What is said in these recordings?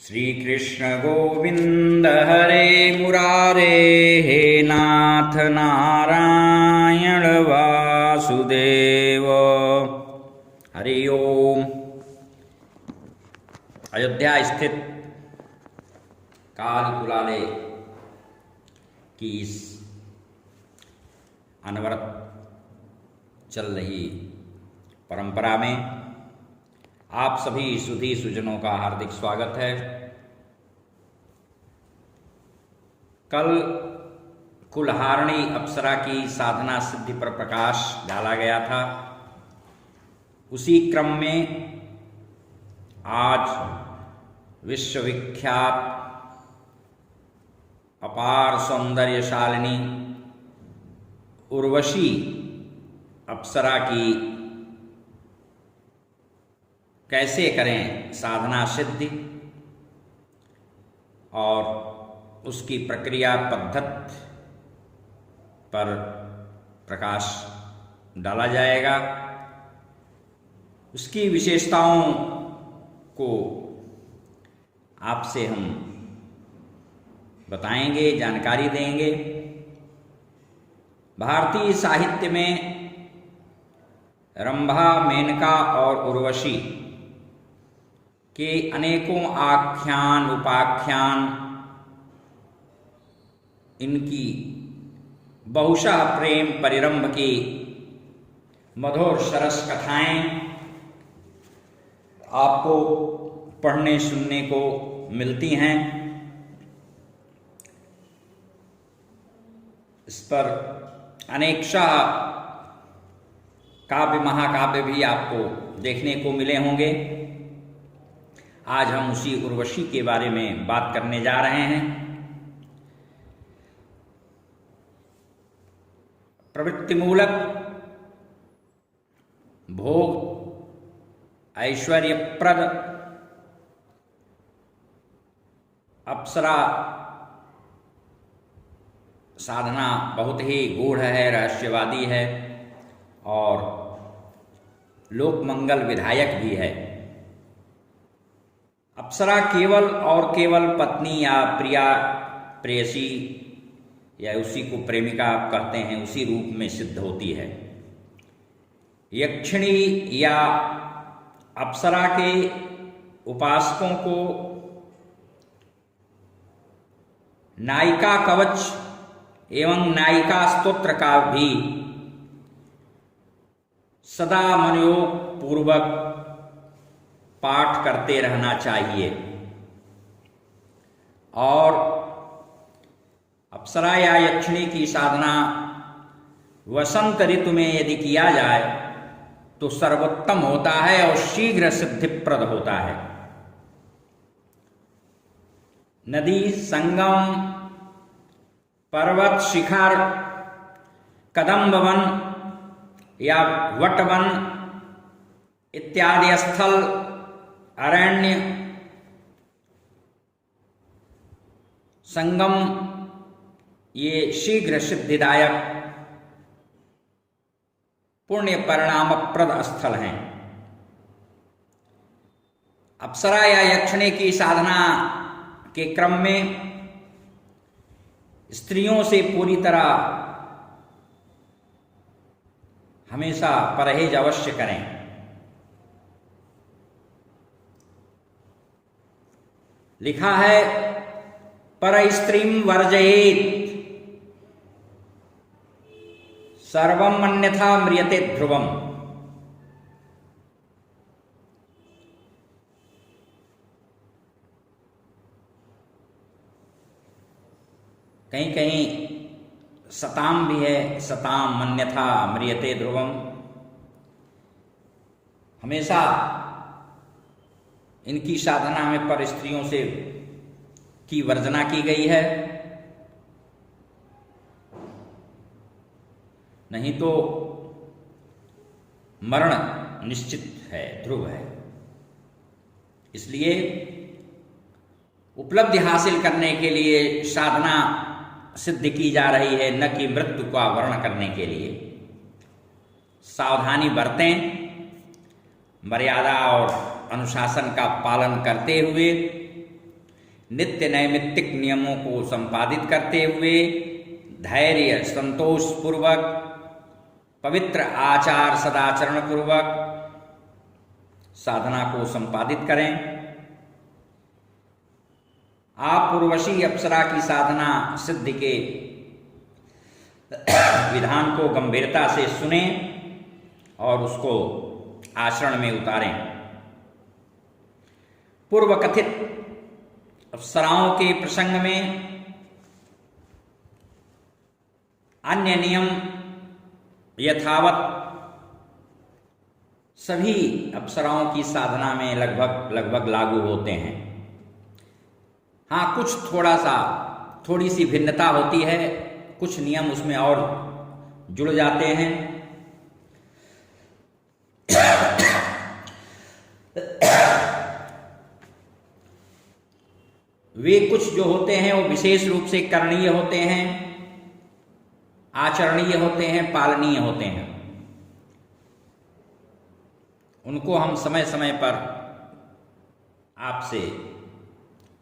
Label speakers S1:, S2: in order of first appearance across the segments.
S1: श्री कृष्ण गोविंद हरे मुरारे हे नाथ नारायण वासुदेव। हरि ओम। अयोध्या स्थित काल कुलाले की इस अनवरत चल रही परंपरा में आप सभी सुधी सुजनों का हार्दिक स्वागत है। कल कुल्हारणी अप्सरा की साधना सिद्धि पर प्रकाश डाला गया था। उसी क्रम में आज विश्वविख्यात अपार सौंदर्यशालिनी उर्वशी अप्सरा की कैसे करें साधना सिद्धि और उसकी प्रक्रिया पद्धति पर प्रकाश डाला जाएगा। उसकी विशेषताओं को आपसे हम बताएंगे, जानकारी देंगे। भारतीय साहित्य में रंभा, मेनका और उर्वशी के अनेकों आख्यान उपाख्यान, इनकी बहुशः प्रेम परिरंभ की मधुर सरस कथाएं आपको पढ़ने सुनने को मिलती हैं। इस पर अनेकशः काव्य महाकाव्य भी आपको देखने को मिले होंगे। आज हम उसी उर्वशी के बारे में बात करने जा रहे हैं। प्रवृत्ति मूलक भोग ऐश्वर्यप्रद अप्सरा साधना बहुत ही गूढ़ है, रहस्यवादी है और लोक मंगल विधायक भी है। अप्सरा केवल और केवल पत्नी या प्रिया, प्रेयसी या उसी को प्रेमिका आप कहते हैं, उसी रूप में सिद्ध होती है। यक्षिणी या अप्सरा के उपासकों को नायिका कवच एवं नायिका स्तोत्र का भी सदा मनयोग पूर्वक पाठ करते रहना चाहिए। और अप्सरा या यक्षिणी की साधना वसंत ऋतु में यदि किया जाए तो सर्वोत्तम होता है और शीघ्र सिद्धिप्रद होता है। नदी, संगम, पर्वत शिखर, कदम्ब वन या वटवन इत्यादि स्थल, अरण्य, संगम, ये शीघ्र सिद्धिदायक पुण्य परिणामप्रद स्थल हैं। अप्सरा या यक्षिणी की साधना के क्रम में स्त्रियों से पूरी तरह हमेशा परहेज अवश्य करें। लिखा है परस्त्रीं वर्जयेत् सर्वम् अन्यथा म्रियते ध्रुवम्। कहीं कहीं सताम भी है, सताम अन्यथा म्रियते ध्रुवम्। हमेशा इनकी साधना में पर स्त्रियों से की वर्जना की गई है, नहीं तो मरण निश्चित है, ध्रुव है। इसलिए उपलब्धि हासिल करने के लिए साधना सिद्ध की जा रही है, न कि मृत्यु का वर्ण करने के लिए। सावधानी बरतें, मर्यादा और अनुशासन का पालन करते हुए नित्य नैमित्तिक नियमों को संपादित करते हुए धैर्य संतोष पूर्वक पवित्र आचार सदाचरण पूर्वक साधना को संपादित करें। आप उर्वशी अप्सरा की साधना सिद्धि के विधान को गंभीरता से सुने और उसको आचरण में उतारें। पूर्व कथित अप्सराओं के प्रसंग में अन्य नियम यथावत सभी अप्सराओं की साधना में लगभग लागू होते हैं। हाँ, कुछ थोड़ी सी भिन्नता होती है, कुछ नियम उसमें और जुड़ जाते हैं। वे कुछ जो होते हैं वो विशेष रूप से करणीय होते हैं, आचरणीय होते हैं, पालनीय होते हैं। उनको हम समय समय पर आपसे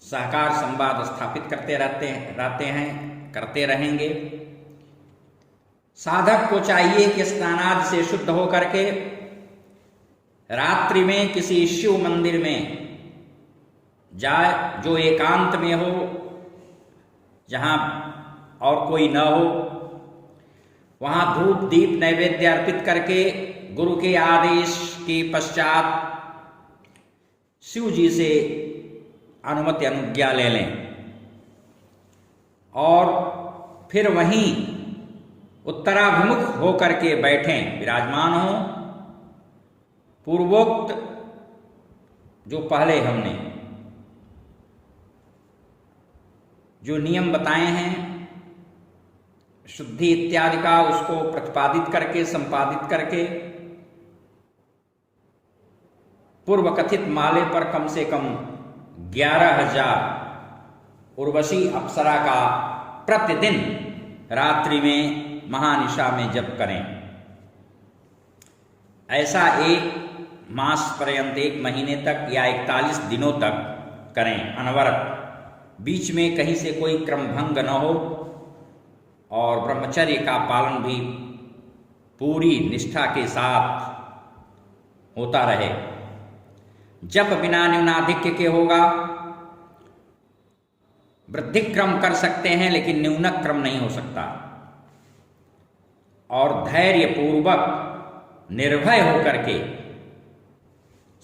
S1: सहकार संवाद स्थापित करते रहते हैं, करते रहेंगे। साधक को चाहिए कि स्नानादि से शुद्ध होकर के रात्रि में किसी शिव मंदिर में जाए जो एकांत में हो, जहां और कोई न हो। वहां धूप दीप नैवेद्य अर्पित करके गुरु के आदेश के पश्चात शिव जी से अनुमति अनुज्ञा ले लें और फिर वहीं उत्तराभिमुख होकर के बैठें, विराजमान हो। पूर्वोक्त जो पहले हमने जो नियम बताए हैं शुद्धि इत्यादि का, उसको प्रतिपादित करके संपादित करके पूर्व कथित माले पर कम से कम 11,000 उर्वशी अप्सरा का प्रतिदिन रात्रि में महानिशा में जप करें। ऐसा 1 मास पर्यंत, 1 महीने तक या 41 दिनों तक करें अनवरत। बीच में कहीं से कोई क्रम भंग न हो और ब्रह्मचर्य का पालन भी पूरी निष्ठा के साथ होता रहे। जप बिना न्यूनाधिक्य के होगा। वृद्धि क्रम कर सकते हैं लेकिन न्यूनक क्रम नहीं हो सकता। और धैर्य पूर्वक निर्भय होकर के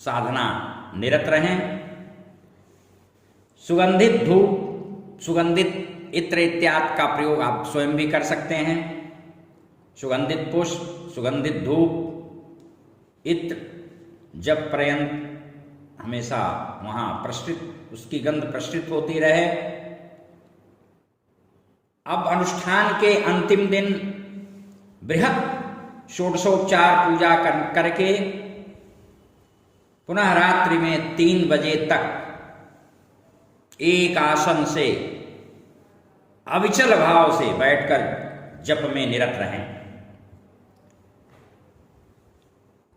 S1: साधना निरत रहें। सुगंधित धूप, सुगंधित इत्र इत्यादि का प्रयोग आप स्वयं भी कर सकते हैं। सुगंधित पुष्प, सुगंधित धूप, इत्र जब पर्यंत हमेशा वहां प्रसृत, उसकी गंध प्रसृत होती रहे। अब अनुष्ठान के अंतिम दिन बृहत षोडशोपचार पूजा करके पुनः रात्रि में 3 बजे तक एक आसन से अविचल भाव से बैठकर जप में निरत रहें।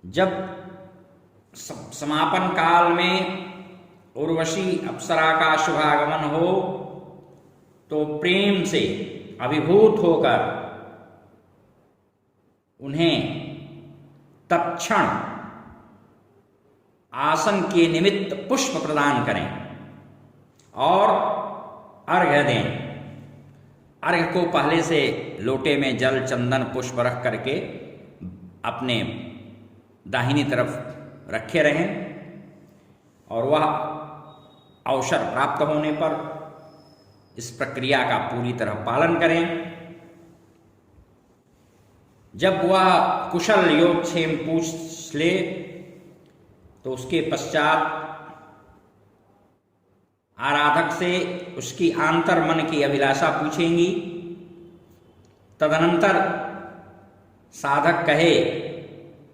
S1: जब समापन काल में उर्वशी अप्सरा का शुभागमन हो तो प्रेम से अभिभूत होकर उन्हें तत्क्षण आसन के निमित्त पुष्प प्रदान करें और अर्घ्य दें। अर्घ्य को पहले से लोटे में जल चंदन पुष्प रख करके अपने दाहिनी तरफ रखे रहें और वह अवसर प्राप्त होने पर इस प्रक्रिया का पूरी तरह पालन करें। जब वह कुशल योगक्षेम पूछ ले तो उसके पश्चात आराधक से उसकी आंतर मन की अभिलाषा पूछेंगी। तदनंतर साधक कहे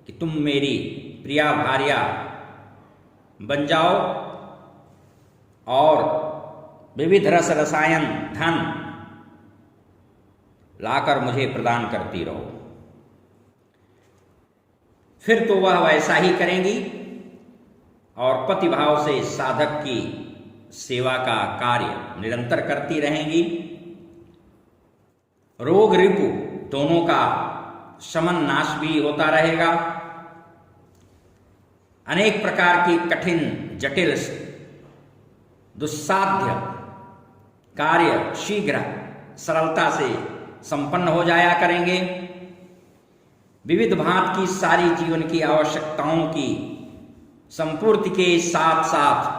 S1: कि तुम मेरी प्रिया भार्या बन जाओ और विविध रस रसायन धन लाकर मुझे प्रदान करती रहो। फिर तो वह वैसा ही करेंगी और पतिभाव से साधक की सेवा का कार्य निरंतर करती रहेंगी। रोग रिपु दोनों का शमन नाश भी होता रहेगा। अनेक प्रकार की कठिन जटिल दुस्साध्य कार्य शीघ्र सरलता से संपन्न हो जाया करेंगे। विविध भांत की सारी जीवन की आवश्यकताओं की संपूर्ति के साथ साथ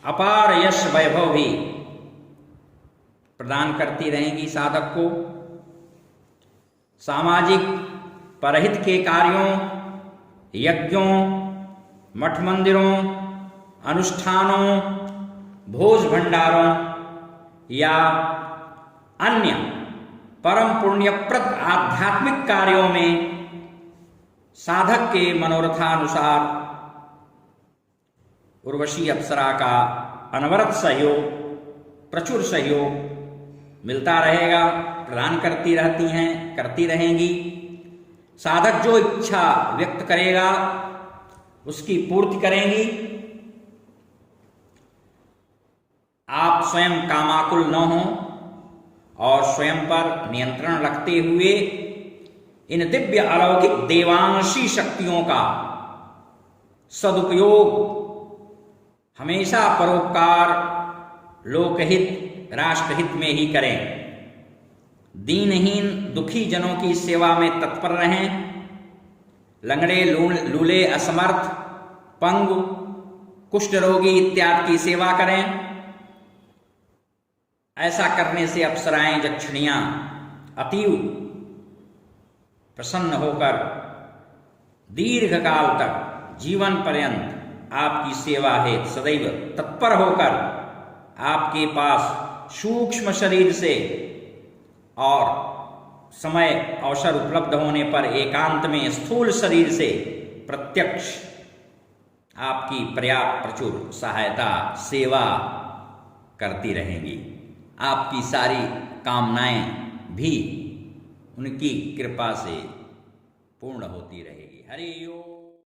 S1: अपार यश वैभव भी प्रदान करती रहेंगी साधक को। सामाजिक परहित के कार्यों, यज्ञों, मठ मंदिरों, अनुष्ठानों, भोज भंडारों या अन्य परम पुण्यप्रद आध्यात्मिक कार्यों में साधक के मनोरथानुसार उर्वशी अप्सरा का अनवरत सहयोग, प्रचुर सहयोग मिलता रहेगा, प्रदान करती रहती हैं, करती रहेंगी। साधक जो इच्छा व्यक्त करेगा उसकी पूर्ति करेंगी। आप स्वयं कामाकुल न हो और स्वयं पर नियंत्रण रखते हुए इन दिव्य अलौकिक देवांशी शक्तियों का सदुपयोग हमेशा परोपकार, लोकहित, राष्ट्रहित में ही करें। दीनहीन दुखी जनों की सेवा में तत्पर रहें। लंगड़े, लूले, असमर्थ, पंगु, कुष्ठ रोगी इत्यादि की सेवा करें। ऐसा करने से अप्सराएं, यक्षिणियां अतीव प्रसन्न होकर दीर्घ काल तक जीवन पर्यंत आपकी सेवा हेतु सदैव तत्पर होकर आपके पास सूक्ष्म शरीर से और समय अवसर उपलब्ध होने पर एकांत में स्थूल शरीर से प्रत्यक्ष आपकी पर्याप्त प्रचुर सहायता, सेवा करती रहेंगी। आपकी सारी कामनाएं भी उनकी कृपा से पूर्ण होती रहेगी। हरि ओम।